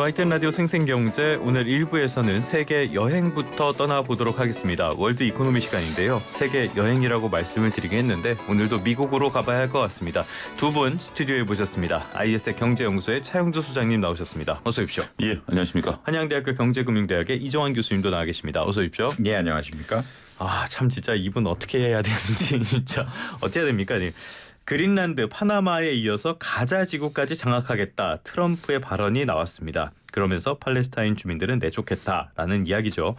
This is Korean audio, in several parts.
하이텐 라디오 생생경제 오늘 1부에서는 세계 여행부터 떠나보도록 하겠습니다. 월드 이코노미 시간인데요. 세계 여행이라고 말씀을 드리긴 했는데 오늘도 미국으로 가봐야 할 것 같습니다. 두 분 스튜디오에 모셨습니다. IS의 경제연구소의 차영주 소장님 나오셨습니다. 어서 오십시오. 예, 안녕하십니까. 한양대학교 경제금융대학의 이종환 교수님도 나와 계십니다. 어서 오십시오. 예, 안녕하십니까. 참 진짜 이분 어떻게 해야 되는지 진짜 어째야 됩니까? 그린란드, 파나마에 이어서 가자 지구까지 장악하겠다. 트럼프의 발언이 나왔습니다. 그러면서 팔레스타인 주민들은 내쫓겠다라는 이야기죠.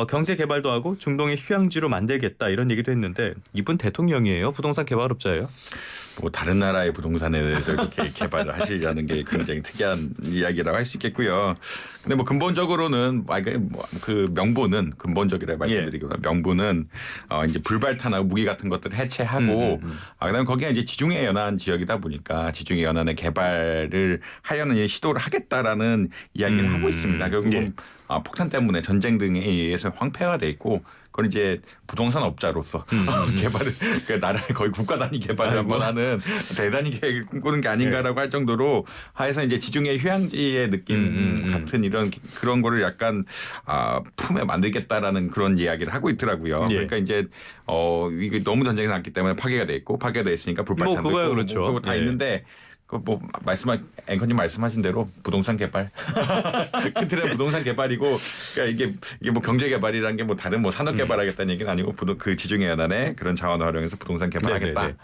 경제 개발도 하고 중동의 휴양지로 만들겠다 이런 얘기도 했는데 이분 대통령이에요? 부동산 개발업자예요? 뭐 다른 나라의 부동산에 대해서 이렇게 개발을 하시려는 게 굉장히 특이한 이야기라고 할 수 있겠고요. 근데 뭐 근본적으로는 그 명분은 근본적이라 말씀드리고 명분은 이제 불발탄하고 무기 같은 것들 해체하고 그다음에 거기가 이제 지중해 연안 지역이다 보니까 지중해 연안의 개발을 하려는 시도를 하겠다라는 이야기를 하고 있습니다. 결국은 폭탄 때문에 전쟁 등에 의해서 황폐화가 돼 있고 그건 이제 부동산 업자로서 개발을 그 나라의 거의 국가 단위 개발을 한번 하는 대단히 계획을 꿈꾸는 게 아닌가라고 할 정도로 하여서 이제 지중해 휴양지의 느낌 같은 이런 그런 거를 약간 품에 만들겠다라는 그런 이야기를 하고 있더라고요. 그러니까 이제 이게 너무 전쟁이 났기 때문에 파괴가 돼 있고 파괴가 돼 있으니까 불발탄도 뭐 그거야 그렇죠. 그거 다 있는데. 뭐 앵커님 말씀하신 대로 부동산 개발 큰 틀은 부동산 개발이고 그러니까 이게 뭐 경제 개발이라는 게 뭐 다른 뭐 산업 개발하겠다는 얘기는 아니고 그 지중해 연안에 그런 자원을 활용해서 부동산 개발하겠다.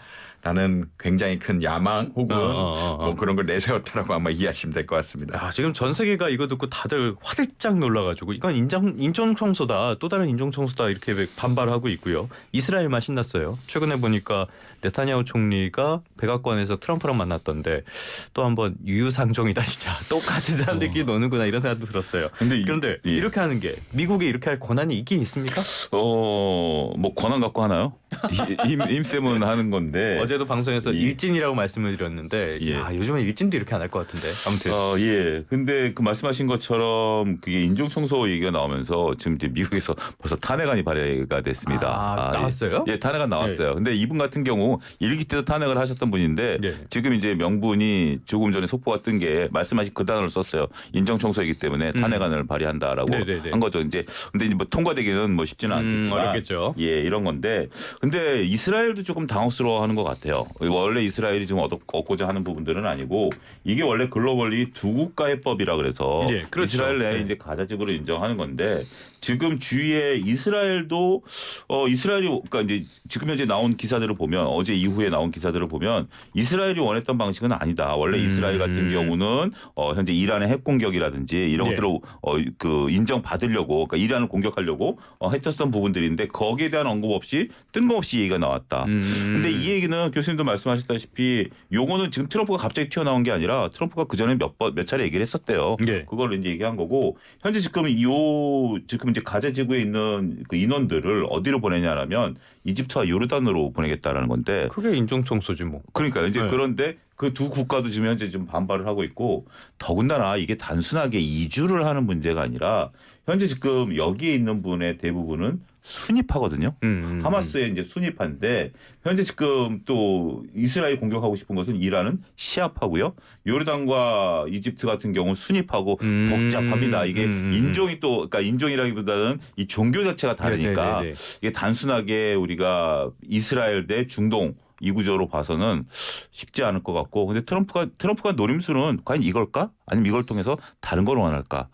라는 굉장히 큰 야망 혹은 뭐 그런 걸 내세웠다라고 아마 이해하시면 될 것 같습니다. 지금 전 세계가 이거 듣고 다들 화들짝 놀라가지고 이건 인종청소다 또 다른 인종청소다 이렇게 반발하고 있고요. 이스라엘만 신났어요. 최근에 보니까 네타냐후 총리가 백악관에서 트럼프랑 만났던데 또 한번 유유상종이다 진짜 똑같은 사람들끼리 노는구나 이런 생각도 들었어요. 그런데 이렇게 하는 게 미국에 이렇게 할 권한이 있긴 있습니까? 뭐 권한 갖고 하나요? 힘세면 하는 건데 어제도 방송에서 일진이라고 말씀을 드렸는데 요즘은 일진도 이렇게 안 할 것 같은데 아무튼 근데 그 말씀하신 것처럼 그게 인종청소 얘기가 나오면서 지금 이제 미국에서 벌써 탄핵안이 발의가 됐습니다. 나왔어요? 탄핵안 나왔어요. 근데 이분 같은 경우 일기 때도 탄핵을 하셨던 분인데 지금 이제 명분이 조금 전에 속보가 뜬 게 말씀하신 그 단어를 썼어요. 인종청소이기 때문에 탄핵안을 발의한다라고 한 거죠. 근데 뭐 통과되기는 뭐 쉽지는 않겠지만 어렵겠죠. 이런 건데 근데 이스라엘도 조금 당혹스러워하는 것 같아요. 원래 이스라엘이 지금 얻고자 하는 부분들은 아니고 이게 원래 글로벌리 두 국가의 법이라 그래서 그렇죠. 이스라엘 내에 이제 가자지구를 인정하는 건데 지금 주위에 이스라엘도 이스라엘이 그러니까 이제 지금 현재 나온 기사들을 보면 어제 이후에 나온 기사들을 보면 이스라엘이 원했던 방식은 아니다. 원래 이스라엘 같은 경우는 현재 이란의 핵 공격이라든지 이런 것들을 그 인정받으려고 그러니까 이란을 공격하려고 했었던 부분들인데 거기에 대한 언급 없이 뜬금없이 얘기가 나왔다. 근데 이 얘기는 교수님도 말씀하셨다시피 요거는 지금 트럼프가 갑자기 튀어나온 게 아니라 트럼프가 그 전에 몇 차례 얘기를 했었대요. 그걸 이제 얘기한 거고 현재 지금 이제 가자 지구에 있는 그 인원들을 어디로 보내냐라면 이집트와 요르단으로 보내겠다라는 건데 그게 인종청소지 뭐. 그러니까 이제 그런데 그 두 국가도 지금 현재 좀 반발을 하고 있고 더군다나 이게 단순하게 이주를 하는 문제가 아니라 현재 지금 여기에 있는 분의 대부분은 순위파거든요. 하마스의 이제 순위파인데 현재 지금 또 이스라엘 공격하고 싶은 것은 이란은 시아파고요. 요르단과 이집트 같은 경우는 순위파고 복잡합니다. 이게 인종이 또 그러니까 인종이라기보다는 이 종교 자체가 다르니까 이게 단순하게 우리가 이스라엘 대 중동 이 구조로 봐서는 쉽지 않을 것 같고 근데 트럼프가 노림수는 과연 이걸까? 아니면 이걸 통해서 다른 걸 원할까?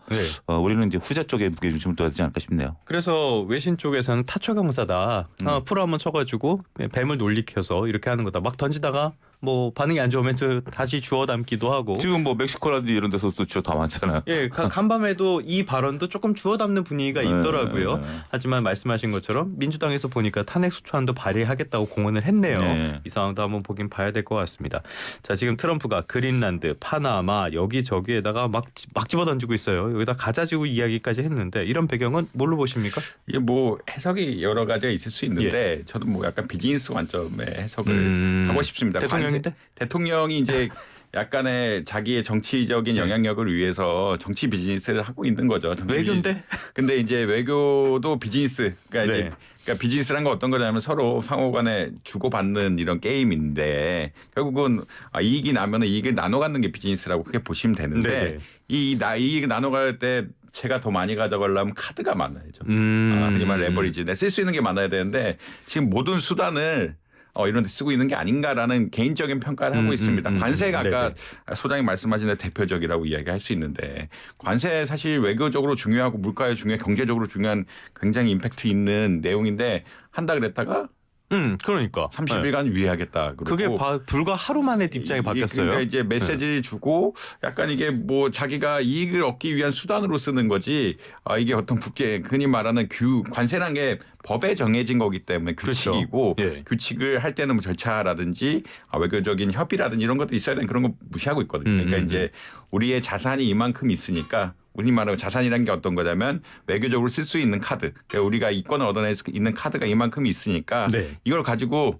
우리는 이제 후자 쪽에 무게중심을 둬야 되지 않을까 싶네요. 그래서 외신 쪽에서는 타초경사다. 프로 한번 쳐가지고 뱀을 놀리켜서 이렇게 하는 거다. 막 던지다가 뭐 반응이 안 좋으면 다시 주워 담기도 하고. 지금 뭐 멕시코라든지 이런 데서 또 주워 담았잖아요. 간밤에도 이 발언도 조금 주워 담는 분위기가 있더라고요. 하지만 말씀하신 것처럼 민주당에서 보니까 탄핵 소추안도 발의하겠다고 공언을 했네요. 이 상황도 한번 보긴 봐야 될 것 같습니다. 자, 지금 트럼프가 그린란드, 파나마 여기저기에다가 막 집어던지고 있어요. 여기다 가자지구 이야기까지 했는데 이런 배경은 뭘로 보십니까? 이게 뭐 해석이 여러 가지가 있을 수 있는데 저도 뭐 약간 비즈니스 관점의 해석을 하고 싶습니다. 대통령인데? 대통령이 이제 약간의 자기의 정치적인 영향력을 위해서 정치 비즈니스를 하고 있는 거죠. 외교인데. 근데 이제 외교도 비즈니스. 그러니까 이제 그러니까 비즈니스란 건 어떤 거냐면 서로 상호간에 주고받는 이런 게임인데 결국은 이익이 나면은 이익을 나눠 갖는 게 비즈니스라고 그렇게 보시면 되는데 이익을 나눠 갈 때 제가 더 많이 가져가려면 카드가 많아야죠. 흔히 말 레버리지. 쓸 수 있는 게 많아야 되는데 지금 모든 수단을 이런 데 쓰고 있는 게 아닌가라는 개인적인 평가를 하고 있습니다. 관세가 아까 소장이 말씀하신 대 대표적이라고 이야기할 수 있는데 관세 사실 외교적으로 중요하고 물가에 중요해 경제적으로 중요한 굉장히 임팩트 있는 내용인데 한다 그랬다가 그러니까 30일간 유예하겠다. 그러고 그게 불과 하루 만에 입장이 바뀌었어요. 그러니까 이제 메시지를 주고 약간 이게 뭐 자기가 이익을 얻기 위한 수단으로 쓰는 거지. 이게 어떤 국제 흔히 말하는 관세란 게 법에 정해진 거기 때문에 규칙이고 그렇죠. 예. 규칙을 할 때는 뭐 절차라든지 외교적인 협의라든지 이런 것도 있어야 되는 그런 거 무시하고 있거든요. 그러니까 이제 우리의 자산이 이만큼 있으니까 우리 말하고 자산이라는 게 어떤 거냐면 외교적으로 쓸 수 있는 카드. 그러니까 우리가 이권을 얻어낼 수 있는 카드가 이만큼 있으니까 이걸 가지고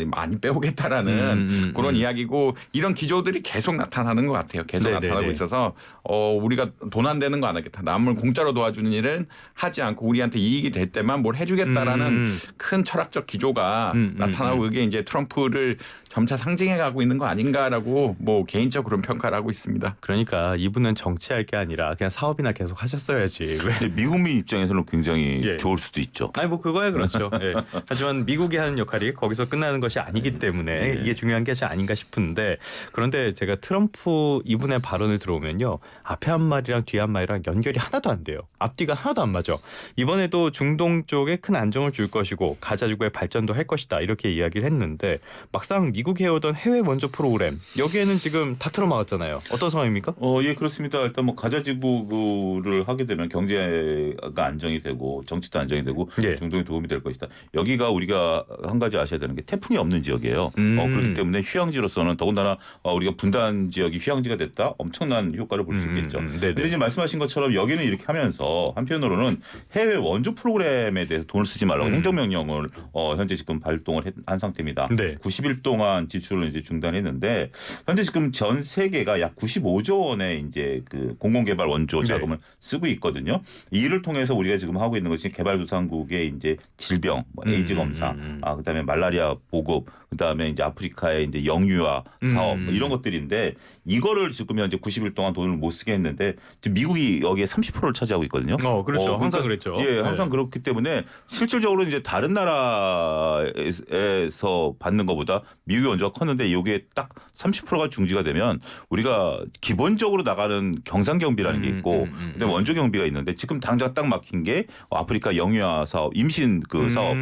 많이 빼오겠다라는 그런 이야기고 이런 기조들이 계속 나타나는 것 같아요. 계속 나타나고 있어서 우리가 돈 안 되는 거 안 하겠다. 남을 공짜로 도와주는 일은 하지 않고 우리한테 이익이 될 때만 뭘 해주겠다라는 큰 철학적 기조가 나타나고 그게 이제 트럼프를 점차 상징해 가고 있는 거 아닌가라고 뭐 개인적으로 그런 평가를 하고 있습니다. 그러니까 이분은 정치할 게 아니라 그냥 사업이나 계속 하셨어야지. 왜? 미국민 입장에서는 굉장히 좋을 수도 있죠. 아니 뭐 그거야 그렇죠. 예. 하지만 미국이 하는 역할이 거기서 끝나는 것이 아니기 때문에 이게 중요한 것이 아닌가 싶은데 그런데 제가 트럼프 이분의 발언을 들어오면요. 앞에 한 말이랑 뒤에 한 말이랑 연결이 하나도 안 돼요. 앞뒤가 하나도 안 맞아. 이번에도 중동 쪽에 큰 안정을 줄 것이고 가자지구의 발전도 할 것이다 이렇게 이야기를 했는데 막상 미국이 해오던 해외 원조 프로그램 여기에는 지금 다 틀어막았잖아요. 어떤 상황입니까? 예, 그렇습니다. 일단 뭐 가자지구를 하게 되면 경제가 안정이 되고 정치도 안정이 되고 중동에 도움이 될 것이다. 여기가 우리가 한 가지 아셔야 되는 게 태풍이 없는 지역이에요. 그렇기 때문에 휴양지로서는 더군다나 우리가 분단 지역이 휴양지가 됐다. 엄청난 효과를 볼 수 있겠죠. 그런데 이제 말씀하신 것처럼 여기는 이렇게 하면서 한편으로는 해외 원조 프로그램에 대해서 돈을 쓰지 말라고 행정명령을 현재 지금 발동을 한 상태입니다. 90일 동안 지출을 이제 중단했는데 현재 지금 전 세계가 약 95조 원의 이제 그 공공개발 원조 자금을 쓰고 있거든요. 이를 통해서 우리가 지금 하고 있는 것이 개발도상국의 이제 질병, 뭐 에이즈 검사, 그다음에 말라리아 보급, 그다음에 이제 아프리카의 이제 영유아 사업 뭐 이런 것들인데 이거를 지금 현재 90일 동안 돈을 못 쓰게 했는데 지금 미국이 여기에 30%를 차지하고 있거든요. 그렇죠. 항상 그랬죠. 예, 항상 그렇기 때문에 실질적으로 이제 다른 나라에서 받는 것보다 미국이 원조가 컸는데 이게 딱 30%가 중지가 되면 우리가 기본적으로 나가는 경상경비라는 게 있고 그다음에 원조 경비가 있는데 지금 당장 딱 막힌 게 아프리카 영유아 사업, 임신 그 사업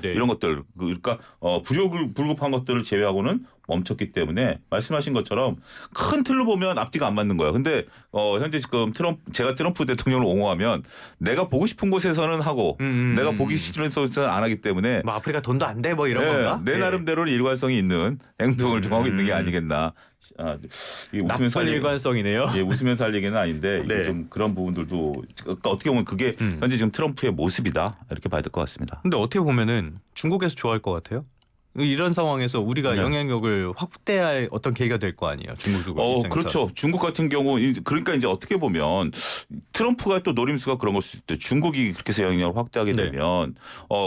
이런 것들 그러니까 불급한 것들을 제외하고는 멈췄기 때문에 말씀하신 것처럼 큰 틀로 보면 앞뒤가 안 맞는 거예요. 근데 현재 지금 제가 트럼프 대통령을 옹호하면 내가 보고 싶은 곳에서는 하고 내가 보기 싫은 곳에서는 안 하기 때문에 뭐 아프리카 돈도 안 돼 뭐 이런 건가? 내 나름대로는 일관성이 있는 행동을 좀 하고 있는 게 아니겠나. 나쁜 일관성이네요. 예, 웃으면서 할 얘기는 아닌데 좀 그런 부분들도 그러니까 어떻게 보면 그게 현재 지금 트럼프의 모습이다 이렇게 봐야 될 것 같습니다. 근데 어떻게 보면은 중국에서 좋아할 것 같아요. 이런 상황에서 우리가 영향력을 확대할 어떤 계기가 될 거 아니에요. 중국 입장에서. 그렇죠. 중국 같은 경우 그러니까 이제 어떻게 보면 트럼프가 또 노림수가 그런 걸 수도 있죠. 중국이 그렇게 해서 영향력을 확대하게 되면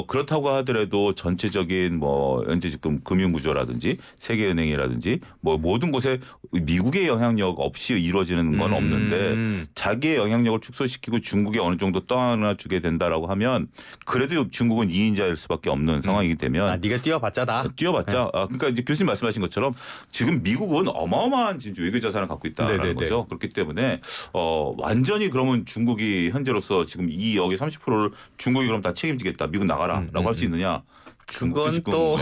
그렇다고 하더라도 전체적인 뭐 현재 지금 금융구조라든지 세계은행이라든지 뭐 모든 곳에 미국의 영향력 없이 이루어지는 건 없는데 자기의 영향력을 축소시키고 중국에 어느 정도 떠안아 주게 된다라고 하면 그래도 중국은 2인자일 수밖에 없는 상황이기 때문에 네가 뛰어봤자다. 뛰어봤자. 그러니까 이제 교수님 말씀하신 것처럼 지금 미국은 어마어마한 지금 외교 자산을 갖고 있다는 거죠. 그렇기 때문에 완전히 그러면 중국이 현재로서 지금 여기 30%를 중국이 그럼 다 책임지겠다. 미국 나가라라고 할 수 있느냐? 그건 또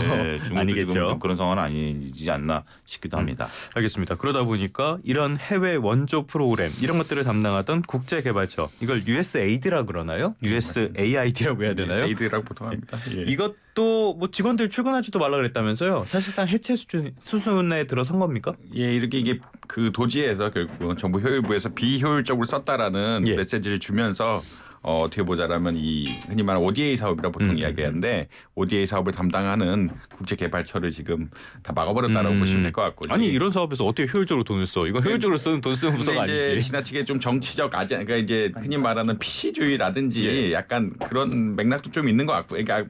아니겠죠. 지금 그런 상황은 아니지 않나 싶기도 합니다. 알겠습니다. 그러다 보니까 이런 해외 원조 프로그램 이런 것들을 담당하던 국제개발처 이걸 USAID라 그러나요? USAID라고 해야 되나요? USAID라고 보통 합니다. 이것도 뭐 직원들 출근하지도 말라 그랬다면서요. 사실상 해체 수준에 들어선 겁니까? 예, 이게 그 도지에서 결국 정부 효율부에서 비효율적으로 썼다라는 메시지를 주면서 어떻게 보자라면 이 흔히 말하는 ODA 사업이라고 보통 이야기하는데 ODA 사업을 담당하는 국제개발처를 지금 다 막아버렸다라고 보시면 될 것 같거든요. 아니 이런 사업에서 어떻게 효율적으로 돈을 써? 이건 효율적으로 쓰는 돈 쓰는 부서가 근데 이제 아니지. 지나치게 좀 정치적 그러니까 이제 흔히 말하는 PC주의라든지 약간 그런 맥락도 좀 있는 것 같고, 그러니까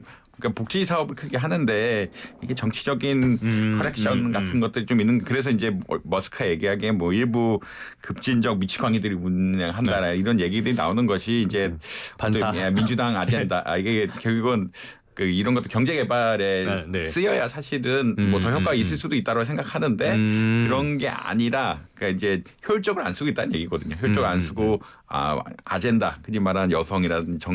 복지 사업을 크게 하는데 이게 정치적인 커렉션 같은 것들이 좀 있는. 그래서 이제 머스크가 얘기하기에 뭐 일부 급진적 미치광이들이 운영한다 이런 얘기들이 나오는 것이 이제 반사. 민주당 아젠다. 이게 결국은 그 이런 것도 경제 개발에 네. 쓰여야 사실은 뭐 더 효과가 있을 수도 있다고 생각하는데 그런 게 아니라 그러니까 이제 효율적으로 안 쓰고 있다는 얘기거든요. 효율적으로 안 쓰고 아젠다, 흔히 말하는 여성이라든지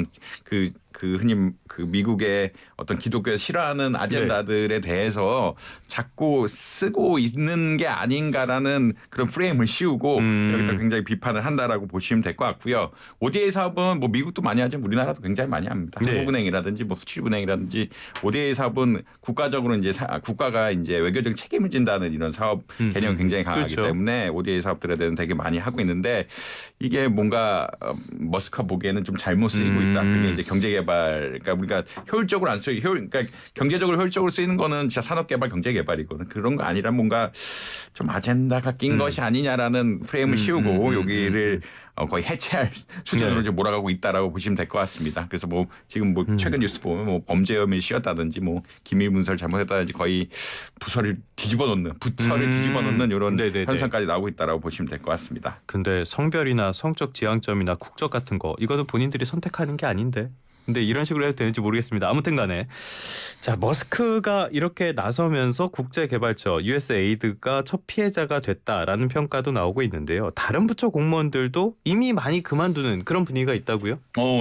그 흔히 그 미국의 어떤 기독교에 싫어하는 아젠다들에 대해서 자꾸 쓰고 있는 게 아닌가라는 그런 프레임을 씌우고 여기다 굉장히 비판을 한다라고 보시면 될 것 같고요. ODA 사업은 뭐 미국도 많이 하지만 우리나라도 굉장히 많이 합니다. 네. 한국은행이라든지 뭐 수출은행이라든지 ODA 사업은 국가적으로 이제 국가가 이제 외교적 책임을 진다는 이런 사업 개념이 굉장히 강하기 그렇죠. 때문에 ODA 사업들에 대해서 되게 많이 하고 있는데 이게 뭔가 머스크가 보기에는 좀 잘못 쓰이고 있다. 그게 이제 경제개발, 그러니까 우리가 효율적으로 안 쓰기, 그러니까 경제적으로 효율적으로 쓰이는 거는 진짜 산업개발, 경제개발이거든. 그런 거 아니라 뭔가 좀 아젠다가 낀 것이 아니냐라는 프레임을 씌우고 여기를 거의 해체할 수준으로 이제 몰아가고 있다라고 보시면 될 것 같습니다. 그래서 뭐 지금 뭐 최근 뉴스 보면 뭐 범죄 혐의 씌웠다든지 뭐 기밀 문서를 잘못했다든지 거의 부서를 뒤집어 놓는 이런 네네네. 현상까지 나오고 있다라고 보시면 될 것 같습니다. 근데 성별이나 성적 지향점이나 국적 같은 거 이거는 본인들이 선택하는 게 아닌데. 근데 이런 식으로 해도 되는지 모르겠습니다. 아무튼 간에 자 머스크가 이렇게 나서면서 국제개발처 USAID가 첫 피해자가 됐다라는 평가도 나오고 있는데요. 다른 부처 공무원들도 이미 많이 그만두는 그런 분위기가 있다고요?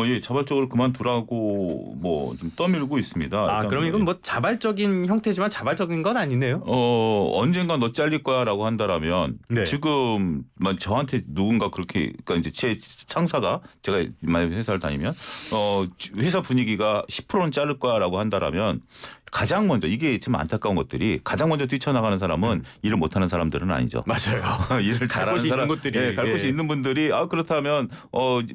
예, 자발적으로 그만두라고 뭐 좀 떠밀고 있습니다. 일단 그럼 이건 뭐 자발적인 형태지만 자발적인 건 아니네요. 언젠가 너 잘릴 거야라고 한다라면 네. 지금 저한테 누군가 그렇게, 그러니까 이제 제 창사가 제가 만약 회사를 다니면 회사 분위기가 10%는 자를 거야라고 한다라면 가장 먼저, 이게 좀 안타까운 것들이 가장 먼저 뛰쳐나가는 사람은 일을 못하는 사람들은 아니죠. 맞아요. 일을 갈 잘하는 곳이 사람, 있는 곳들이. 갈 곳이 있는 분들이 그렇다면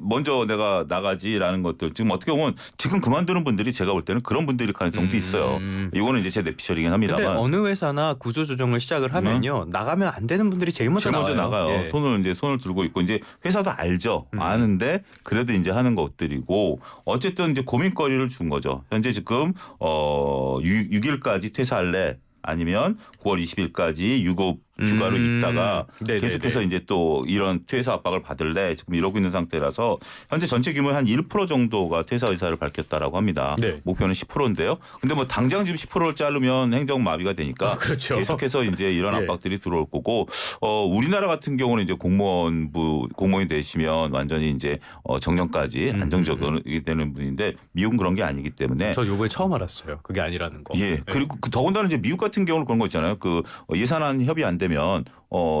먼저 내가 나가지라는 것들, 지금 어떻게 보면 지금 그만두는 분들이 제가 볼 때는 그런 분들일 가능성도 있어요. 이거는 이제 제 내피셜이긴 합니다만. 근데 어느 회사나 구조 조정을 시작을 하면요 나가면 안 되는 분들이 제일 먼저 나가요. 예. 손을 들고 있고 이제 회사도 알죠. 아는데 그래도 이제 하는 것들이고, 어쨌든 이제 고민거리를 준 거죠. 현재 지금 6일까지 퇴사할래? 아니면 9월 20일까지 유급 휴가로 있다가 계속해서 이제 또 이런 퇴사 압박을 받을래? 지금 이러고 있는 상태라서 현재 전체 규모의 한 1% 정도가 퇴사 의사를 밝혔다라고 합니다. 네. 목표는 10%인데요. 근데 뭐 당장 지금 10%를 자르면 행정 마비가 되니까 그렇죠. 계속해서 이제 이런 예. 압박들이 들어올 거고, 우리나라 같은 경우는 이제 공무원이 되시면 완전히 이제 정년까지 안정적이 되는 분인데 미국은 그런 게 아니기 때문에. 저 요번에 처음 알았어요. 그게 아니라는 거. 예. 그리고 더군다나 이제 미국 같은 경우는 그런 거 있잖아요. 그 예산안 협의 안 되면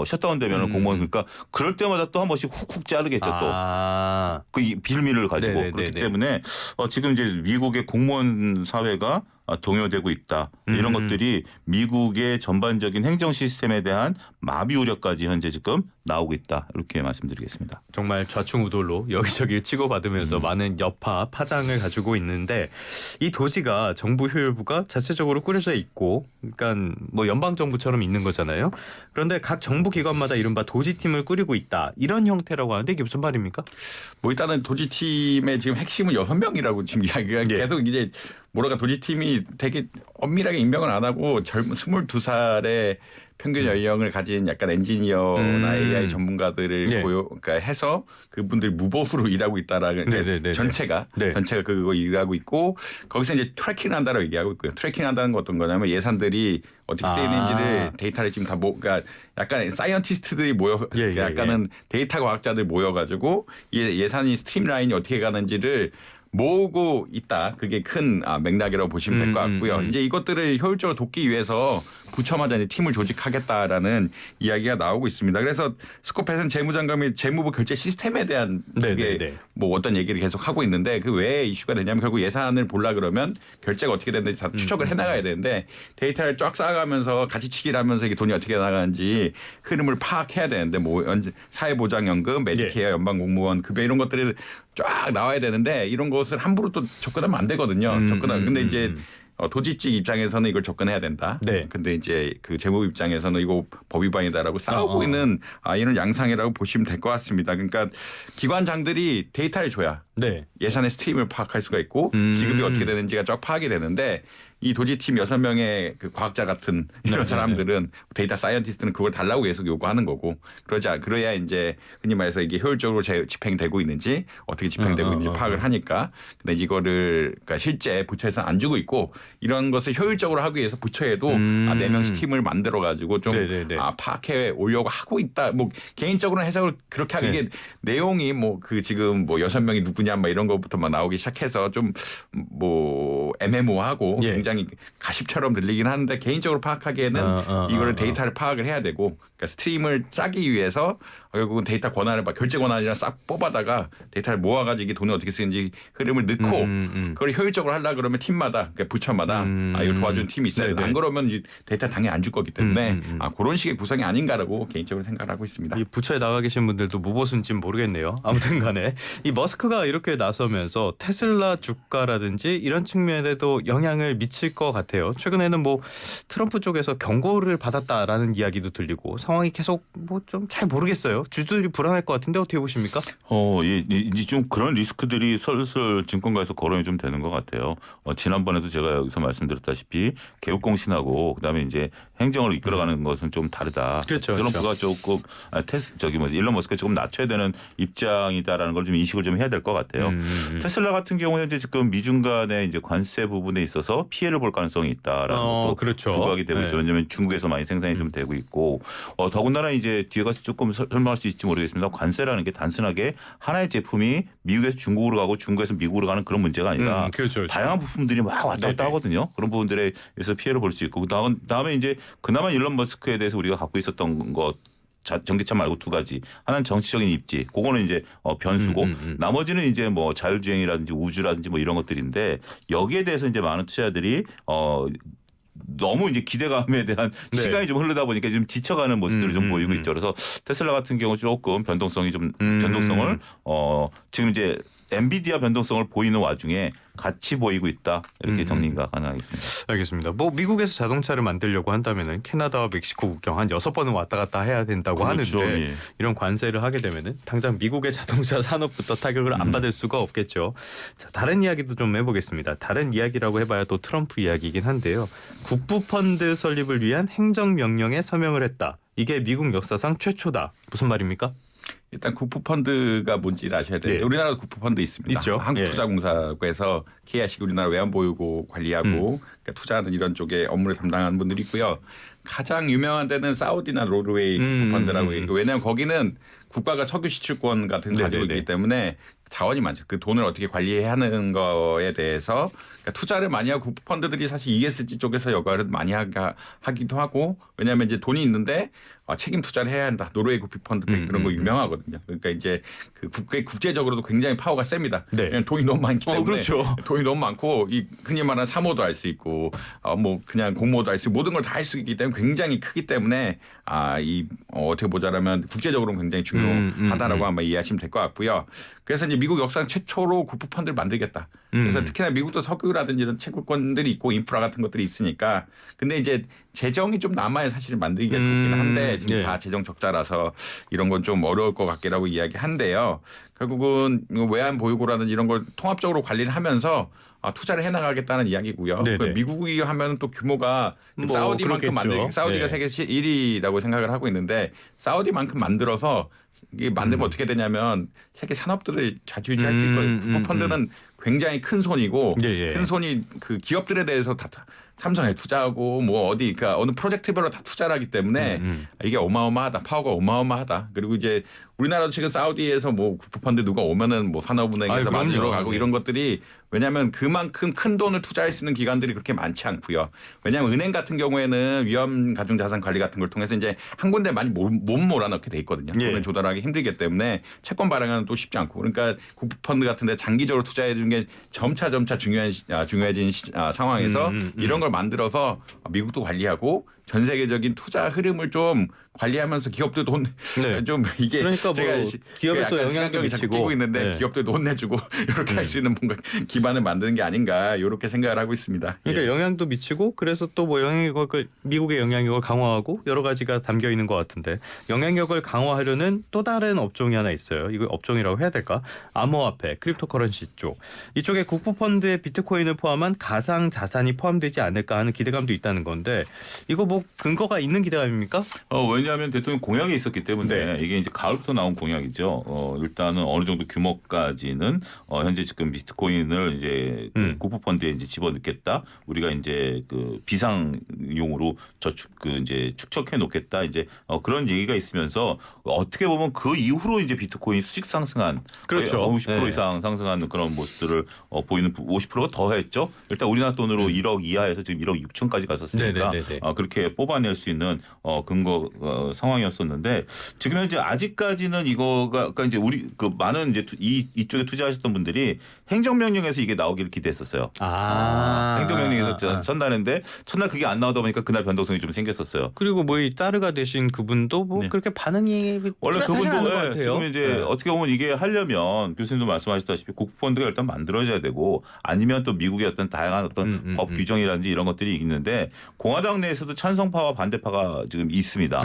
셧다운 되면 공무원, 그러니까 그럴 때마다 또 한 번씩 훅훅 자르겠죠. 또 그 빌미를 가지고. 네네네네. 그렇기 때문에 지금 이제 미국의 공무원 사회가 동요되고 있다. 이런 것들이 미국의 전반적인 행정 시스템에 대한 마비 우려까지 현재 지금 나오고 있다. 이렇게 말씀드리겠습니다. 정말 좌충우돌로 여기저기를 치고받으면서 많은 여파 파장을 가지고 있는데, 이 도지가 정부 효율부가 자체적으로 꾸려져 있고, 그러니까 뭐 연방 정부처럼 있는 거잖아요. 그런데 각 정부 기관마다 이른바 도지팀을 꾸리고 있다. 이런 형태라고 하는데 이게 무슨 말입니까? 뭐 일단은 도지팀의 지금 핵심은 6명이라고 지금 이야기가 계속 이제 뭐랄까 도지팀이 되게 엄밀하게 임명을 안 하고 젊은 22살의 평균 연령을 가진 약간 엔지니어나 AI 전문가들을 그러니까 해서 그분들이 무보수로 일하고 있다라는 전체가 그거 일하고 있고, 거기서 이제 트래킹을 한다고 얘기하고 있고요. 트래킹 한다는 건 어떤 거냐면 예산들이 어떻게 쓰이는지를 데이터를 지금 다 그러니까 약간 사이언티스트들이 약간은 데이터 과학자들 모여가지고 예산이 스트림라인이 어떻게 가는지를 모으고 있다. 그게 큰 맥락이라고 보시면 될 것 같고요. 이제 이것들을 효율적으로 돕기 위해서 부처마다 이제 팀을 조직하겠다라는 이야기가 나오고 있습니다. 그래서 스코펫은 재무장관이 재무부 결제 시스템에 대한 그게 뭐 어떤 얘기를 계속 하고 있는데 그 왜 이슈가 되냐면 결국 예산을 보려 그러면 결제가 어떻게 되는지 다 추적을 해나가야 되는데 데이터를 쫙 쌓아가면서 같이 치기를 하면서 이게 돈이 어떻게 나가는지 흐름을 파악해야 되는데 뭐 사회보장연금, 메디케어, 연방공무원 급여 이런 것들이 쫙 나와야 되는데 이런 것을 함부로 또 접근하면 안 되거든요. 근데 이제 도지직 입장에서는 이걸 접근해야 된다. 네. 근데 이제 그 재무부 입장에서는 이거 법 위반이다라고 싸우고 있는 이런 양상이라고 보시면 될 것 같습니다. 그러니까 기관장들이 데이터를 줘야 예산의 스트림을 파악할 수가 있고 지급이 어떻게 되는지가 쫙 파악이 되는데 이 도지팀 6명의 그 과학자 같은 이런 사람들은 데이터 사이언티스트는 그걸 달라고 계속 요구하는 거고 그래야 이제 흔히 말해서 이게 효율적으로 집행되고 있는지 어떻게 집행되고 있는지 파악을 하니까 근데 이거를 그러니까 실제 부처에서 안 주고 있고 이런 것을 효율적으로 하기 위해서 부처에도 4명씩 팀을 만들어 가지고 좀 파악해 오려고 하고 있다. 뭐 개인적으로는 해석을 그렇게 하기 이게 내용이 뭐 그 지금 뭐 6명이 누구냐 막 이런 것부터 막 나오기 시작해서 좀 뭐 애매모호하고 굉장히 가십처럼 들리긴 하는데 개인적으로 파악하기에는 이거를 데이터를 파악을 해야 되고 그러니까 스트림을 짜기 위해서 결국은 데이터 권한을 결제 권한이랑 싹 뽑아다가 데이터를 모아가지고 이게 돈을 어떻게 쓰는지 흐름을 넣고 그걸 효율적으로 하려고 그러면 팀마다 그러니까 부처마다 이걸 도와주는 팀이 있어야 되는데 안 그러면 데이터 당연히 안 줄 거기 때문에 그런 식의 구성이 아닌가라고 개인적으로 생각을 하고 있습니다. 이 부처에 나가 계신 분들도 무보수인지는 모르겠네요. 아무튼 간에 이 머스크가 이렇게 나서면서 테슬라 주가라든지 이런 측면에도 영향을 미칠 것 같아요. 최근에는 뭐 트럼프 쪽에서 경고를 받았다라는 이야기도 들리고 상황이 계속 뭐 좀 잘 모르겠어요. 주주들이 불안할 것 같은데 어떻게 보십니까? 이제 좀 그런 리스크들이 슬슬 증권가에서 거론이 좀 되는 것 같아요. 지난번에도 제가 여기서 말씀드렸다시피 개국공신하고 그다음에 이제 행정을 이끌어가는 것은 좀 다르다. 그렇죠. 트럼프가 조금 일론 머스크가 조금 낮춰야 되는 입장이다라는 걸 좀 인식을 좀 해야 될 것 같아요. 테슬라 같은 경우 현재 지금 미중 간의 이제 관세 부분에 있어서 피해를 볼 가능성이 있다라는 것도 부각이 되고 있죠. 왜냐하면 중국에서 많이 생산이 좀 되고 있고 더군다나 이제 뒤에 가서 조금 설명할 수 있을지 모르겠습니다. 관세라는 게 단순하게 하나의 제품이 미국에서 중국으로 가고 중국에서 미국으로 가는 그런 문제가 아니라 다양한 부품들이 막 왔다 갔다 하거든요. 그런 부분들에 의해서 피해를 볼 수 있고 그다음에 이제 그나마 일론 머스크에 대해서 우리가 갖고 있었던 것 전기차 말고 두 가지. 하나는 정치적인 입지. 그거는 이제 변수고 나머지는 이제 뭐 자율주행이라든지 우주라든지 뭐 이런 것들인데 여기에 대해서 이제 많은 투자들이 너무 이제 기대감에 대한 시간이 좀 흐르다 보니까 좀 지쳐가는 모습들을 좀 보이고 있죠. 그래서 테슬라 같은 경우 조금 변동성을 지금 이제 엔비디아 변동성을 보이는 와중에 같이 보이고 있다. 이렇게 정리가 가능하겠습니다. 알겠습니다. 뭐 미국에서 자동차를 만들려고 한다면은 캐나다와 멕시코 국경 한 6번은 왔다 갔다 해야 된다고 하는데 이런 관세를 하게 되면은 당장 미국의 자동차 산업부터 타격을 안 받을 수가 없겠죠. 자, 다른 이야기도 좀 해보겠습니다. 다른 이야기라고 해봐야 또 트럼프 이야기이긴 한데요. 국부펀드 설립을 위한 행정명령에 서명을 했다. 이게 미국 역사상 최초다. 무슨 말입니까? 일단 국부펀드가 뭔지를 아셔야 되는데 우리나라도 국부펀드 있습니다. 있죠. 한국투자공사에서 KIC 우리나라 외환보유고 관리하고 그러니까 투자하는 이런 쪽에 업무를 담당하는 분들이 있고요. 가장 유명한 데는 사우디나 노르웨이 국부펀드라고 있고 왜냐하면 거기는 국가가 석유 시출권 같은 거 가지고 있기 때문에 자원이 많죠. 그 돈을 어떻게 관리해야 하는 거에 대해서 그러니까 투자를 많이 하고 국부펀드들이 사실 ESG 쪽에서 역할을 많이 하기도 하고 왜냐하면 이제 돈이 있는데 책임 투자를 해야 한다. 노르웨이 국부펀드 그런 거 유명하거든요. 그러니까 이제 그 국제적으로도 굉장히 파워가 셉니다. 돈이 너무 많기 때문에 돈이 너무 많고 이 흔히 말하는 사모도 할 수 있고 뭐 그냥 공모도 할 수 있고 모든 걸 다 할 수 있기 때문에 굉장히 크기 때문에 어떻게 보자라면 국제적으로는 굉장히 중요하다라고 아마 이해하시면 될 것 같고요. 그래서 이제 미국 역사상 최초로 국부펀드를 만들겠다. 그래서 특히나 미국도 석유라든지 이런 채권들이 있고 인프라 같은 것들이 있으니까 근데 이제 재정이 좀 남아야 사실 만들기가 좋긴 한데 지금 다 재정 적자라서 이런 건 좀 어려울 것 같기라고 이야기한데요. 결국은 외환 보유고라든지 이런 걸 통합적으로 관리를 하면서 투자를 해나가겠다는 이야기고요. 미국이 하면 또 규모가 사우디만큼 사우디가 세계 1위라고 생각을 하고 있는데 사우디만큼 만들어서 이게 만들면 어떻게 되냐면 세계 산업들을 좌지우지할 수 있고 국부펀드는 굉장히 큰 손이고 큰 손이 그 기업들에 대해서 다 삼성에 투자하고 뭐 어디 그러니까 어느 프로젝트별로 다 투자를 하기 때문에 이게 어마어마하다. 파워가 어마어마하다. 그리고 이제 우리나라도 지금 사우디에서 뭐 국부펀드 누가 오면은 뭐 산업은행에서 그럼요. 맞으러 가고 네. 이런 것들이 왜냐하면 그만큼 큰 돈을 투자할 수 있는 기관들이 그렇게 많지 않고요. 왜냐하면 은행 같은 경우에는 위험 가중 자산 관리 같은 걸 통해서 이제 한 군데 많이 못 몰아넣게 돼 있거든요. 예. 돈을 조달하기 힘들기 때문에 채권 발행하는 또 쉽지 않고 그러니까 국부펀드 같은데 장기적으로 투자해 주는 게 점차 중요해진 상황에서 이런 걸 만들어서 미국도 관리하고 전 세계적인 투자 흐름을 좀 관리하면서 기업들도 돈 좀 네. 이게 그러니까 뭐 제가 기업에 또 약간 영향도 시각경이 자꾸 미치고. 끼고 있는데 네. 기업들도 돈 내주고 이렇게 할 수 있는 뭔가 기반을 만드는 게 아닌가 이렇게 생각을 하고 있습니다. 그러니까 예. 영향도 미치고 그래서 또 뭐 영향력을 미국의 영향력을 강화하고 여러 가지가 담겨 있는 것 같은데 영향력을 강화하려는 또 다른 업종이 하나 있어요. 이거 업종이라고 해야 될까? 암호화폐, 크립토커런시 쪽. 이쪽에 국부펀드에 비트코인을 포함한 가상 자산이 포함되지 않을까 하는 기대감도 있다는 건데 이거 뭐 근거가 있는 기대감입니까? 왜냐하면 대통령 공약이 있었기 때문에 이게 이제 가을부터 나온 공약이죠. 일단은 어느 정도 규모까지는 현재 지금 비트코인을 이제 그 국부펀드에 이제 집어넣겠다. 우리가 이제 그 비상용으로 저축 그 이제 축적해 놓겠다. 이제 그런 얘기가 있으면서 어떻게 보면 그 이후로 이제 비트코인 수직 상승한 그렇죠. 50% 네. 이상 상승하는 그런 모습들을 보이는 50%가 더했죠. 일단 우리나라 돈으로 1억 이하에서 지금 1억 6천까지 갔었으니까 네네네네. 그렇게 뽑아낼 수 있는 근거 상황이었었는데 지금 현재 아직까지는 이거가 그러니까 이제 우리 그 많은 이제 이쪽에 투자하셨던 분들이 행정명령에서 이게 나오기를 기대했었어요. 행정명령에서 전날인데 첫날 그게 안 나오다 보니까 그날 변동성이 좀 생겼었어요. 그리고 뭐 이 따르가 되신 그분도 뭐 네. 그렇게 반응이 원래 뚜렷하지 않은 것 그분도 같아요. 지금 이제 네. 어떻게 보면 이게 하려면 교수님도 말씀하셨다시피 국부펀드가 일단 만들어져야 되고 아니면 또 미국의 어떤 다양한 어떤 법 규정이라든지 이런 것들이 있는데 공화당 내에서도 찬성파와 반대파가 지금 있습니다.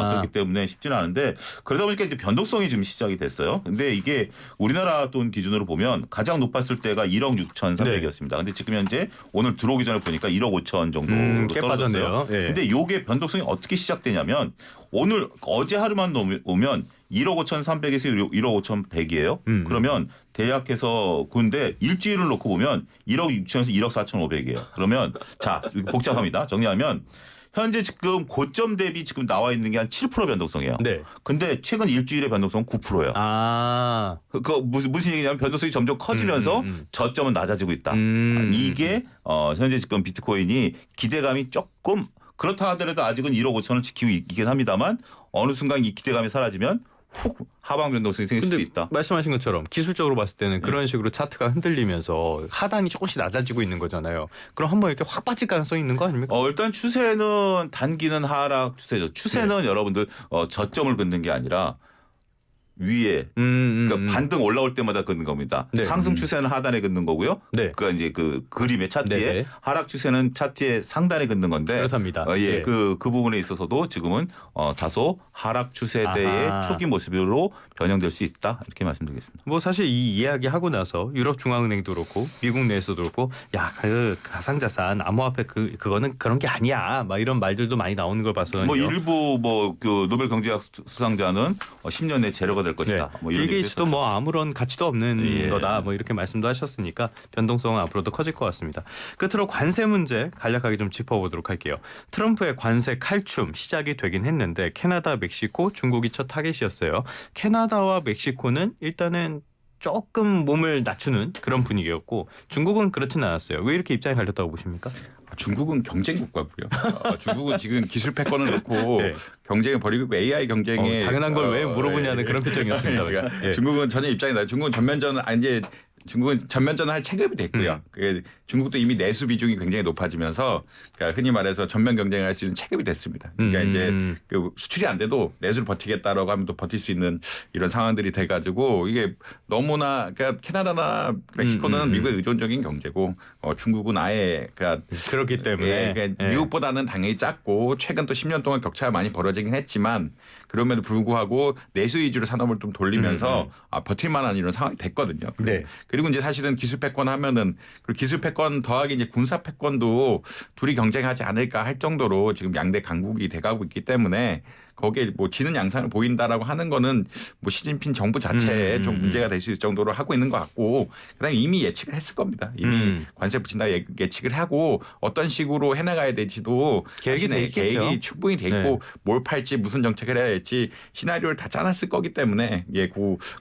그렇기 때문에 쉽지는 않은데 그러다 보니까 이제 변동성이 지금 시작이 됐어요. 근데 이게 우리나라 돈 기준으로 보면 가장 높았을 때가 1억 6,300이었습니다. 근데 지금 현재 오늘 들어오기 전에 보니까 1억 5천 정도로 꽤 떨어졌어요. 빠졌네요. 네. 근데 요게 변동성이 어떻게 시작되냐면 오늘 어제 하루만 오면 1억 5,300에서 1억 5,100이에요. 그러면 대략해서 근데 일주일을 놓고 보면 1억 6천에서 1억 4,500이에요. 그러면 자 복잡합니다. 정리하면 현재 지금 고점 대비 지금 나와 있는 게 한 7% 변동성이에요. 네. 근데 최근 일주일의 변동성은 9%예요. 그 무슨 얘기냐면 변동성이 점점 커지면서 저점은 낮아지고 있다. 이게 현재 지금 비트코인이 기대감이 조금 그렇다 하더라도 아직은 1억 5천을 지키고 있긴 합니다만 어느 순간 이 기대감이 사라지면 훅 하방 변동성이 생길 수도 있다. 말씀하신 것처럼 기술적으로 봤을 때는 그런 식으로 차트가 흔들리면서 하단이 조금씩 낮아지고 있는 거잖아요. 그럼 한번 이렇게 확 빠질 가능성이 있는 거 아닙니까? 일단 추세는 단기는 하락 추세죠. 추세는 여러분들 저점을 긋는 게 아니라 위에 그러니까 반등 올라올 때마다 긋는 겁니다. 네. 상승 추세는 하단에 긋는 거고요. 네. 그러니까 이제 그 그림의 차트에 네네. 하락 추세는 차트의 상단에 긋는 건데 그렇답니다. 예, 네. 그 부분에 있어서도 지금은 다소 하락 추세대의 아하. 초기 모습으로 변형될 수 있다 이렇게 말씀드리겠습니다. 뭐 사실 이 이야기 하고 나서 유럽 중앙은행도 그렇고 미국 내에서도 그렇고 야 그 가상자산 암호화폐 그거는 그런 게 아니야 막 이런 말들도 많이 나오는 걸 봐서 뭐 일부 그 노벨 경제학 수상자는 10년 내 제로가 될 것이다. 네. 뭐 이런 빌 게이츠도 얘기도 뭐 아무런 가치도 없는 예. 거다 뭐 이렇게 말씀도 하셨으니까 변동성은 앞으로도 커질 것 같습니다. 끝으로 관세 문제 간략하게 좀 짚어보도록 할게요. 트럼프의 관세 칼춤 시작이 되긴 했는데 캐나다, 멕시코, 중국이 첫 타겟이었어요. 캐나다와 멕시코는 일단은 조금 몸을 낮추는 그런 분위기였고 중국은 그렇지는 않았어요. 왜 이렇게 입장이 갈렸다고 보십니까? 중국은 경쟁 국가고요. 중국은 지금 기술 패권을 놓고 네. 경쟁을 벌이고 있고 AI 경쟁에 당연한 걸 왜 물어보냐는 그런 표정이었습니다. 그러니까 예. 중국은 전혀 입장이 나. 중국은 중국은 전면전을 할 체급이 됐고요. 그게 중국도 이미 내수 비중이 굉장히 높아지면서 그러니까 흔히 말해서 전면 경쟁을 할 수 있는 체급이 됐습니다. 그러니까 이제 그 수출이 안 돼도 내수를 버티겠다라고 하면 또 버틸 수 있는 이런 상황들이 돼가지고 이게 너무나 그러니까 캐나다나 멕시코는 미국에 의존적인 경제고 중국은 아예 그러니까 그렇기 때문에 그러니까 예. 미국보다는 당연히 작고 최근 또 10년 동안 격차가 많이 벌어지긴 했지만 그럼에도 불구하고 내수 위주로 산업을 좀 돌리면서 버틸 만한 이런 상황이 됐거든요. 네. 그리고 이제 사실은 기술 패권 하면은 그 기술 패권 더하기 이제 군사 패권도 둘이 경쟁하지 않을까 할 정도로 지금 양대 강국이 돼가고 있기 때문에 거기에 뭐 지는 양상을 보인다라고 하는 거는 뭐 시진핑 정부 자체에 좀 문제가 될 수 있을 정도로 하고 있는 것 같고 그다음에 이미 예측을 했을 겁니다. 이미 관세 붙인다 예측을 하고 어떤 식으로 해나가야 될지도 계획이 돼 있겠죠. 계획이 충분히 돼 있고 네. 뭘 팔지 무슨 정책을 해야 될지 시나리오를 다 짜놨을 거기 때문에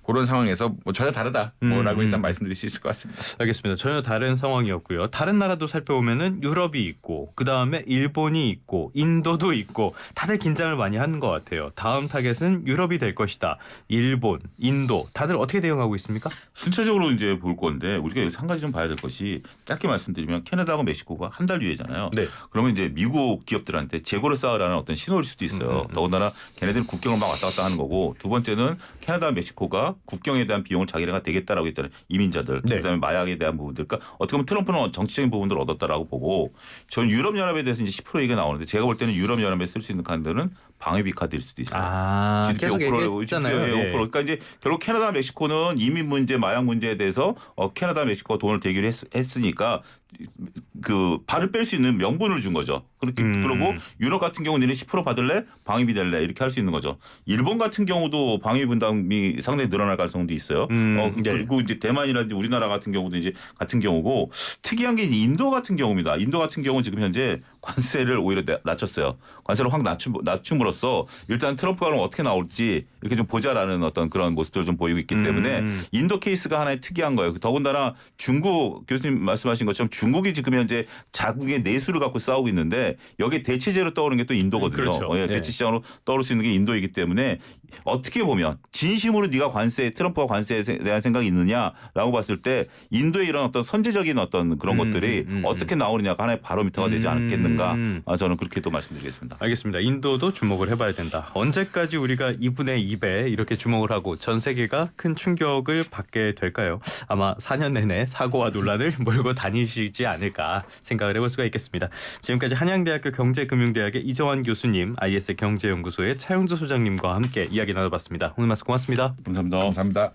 그런 상황에서 뭐 전혀 다르다 뭐라고 일단 말씀드릴 수 있을 것 같습니다. 알겠습니다. 전혀 다른 상황이었고요. 다른 나라도 살펴보면은 유럽이 있고 그 다음에 일본이 있고 인도도 있고 다들 긴장을 많이 하는 것 같아요. 다음 타겟은 유럽이 될 것이다. 일본, 인도 다들 어떻게 대응하고 있습니까? 순차적으로 이제 볼 건데 우리가 여기서 한 가지 좀 봐야 될 것이 짧게 말씀드리면 캐나다하고 멕시코가 한 달 뒤에잖아요. 네. 그러면 이제 미국 기업들한테 재고를 쌓으라는 어떤 신호일 수도 있어요. 더군다나 걔네들은 국경을 막 왔다 갔다 하는 거고 두 번째는 캐나다, 멕시코가 국경에 대한 비용을 자기네가 되겠다라고 했잖아요. 이민자들, 네. 그다음에 마약에 대한 부분들. 그러니까 어떻게 보면 트럼프는 정치적인 부분들을 얻었다라고 보고 전 유럽연합에 대해서 이제 10% 얘기가 나오는데 제가 볼 때는 유럽연합에 쓸 수 있는 카드는 방위비 카드일 수도 있어요. GDP 계속 5%, 얘기했잖아요. GDP 5%. 예. 그러니까 이제 결국 캐나다, 멕시코는 이민 문제, 마약 문제에 대해서 캐나다, 멕시코가 돈을 대기를 했으니까 그 발을 뺄 수 있는 명분을 준 거죠. 그렇게 그러고 유럽 같은 경우는 10% 받을래? 방위비 낼래? 이렇게 할 수 있는 거죠. 일본 같은 경우도 방위비 분담이 상당히 늘어날 가능성도 있어요. 네. 그리고 이제 대만이라든지 우리나라 같은 경우도 이제 같은 경우고 특이한 게 인도 같은 경우입니다. 인도 같은 경우는 지금 현재 관세를 오히려 낮췄어요. 관세를 확 낮춤으로써 일단 트럼프가 그럼 어떻게 나올지 이렇게 좀 보자라는 어떤 그런 모습들을 좀 보이고 있기 때문에 인도 케이스가 하나의 특이한 거예요. 더군다나 중국 교수님 말씀하신 것처럼 중국이 지금 현재 자국의 내수를 갖고 싸우고 있는데 여기에 대체제로 떠오르는 게 또 인도거든요. 그렇죠. 예, 대체 시장으로 떠오를 수 있는 게 인도이기 때문에 어떻게 보면 진심으로 네가 트럼프가 관세에 대한 생각이 있느냐라고 봤을 때 인도의 이런 어떤 선제적인 어떤 그런 것들이 어떻게 나오느냐가 하나의 바로미터가 되지 않겠는가. 저는 그렇게 또 말씀드리겠습니다. 알겠습니다. 인도도 주목을 해봐야 된다. 언제까지 우리가 2분의 2배 이렇게 주목을 하고 전 세계가 큰 충격을 받게 될까요? 아마 4년 내내 사고와 논란을 몰고 다니시지 않을까 생각을 해볼 수가 있겠습니다. 지금까지 한양대학교 경제금융대학의 이정환 교수님, IS 경제연구소의 차용주 소장님과 함께 이야기 나눠봤습니다. 오늘 말씀 고맙습니다. 감사합니다. 감사합니다.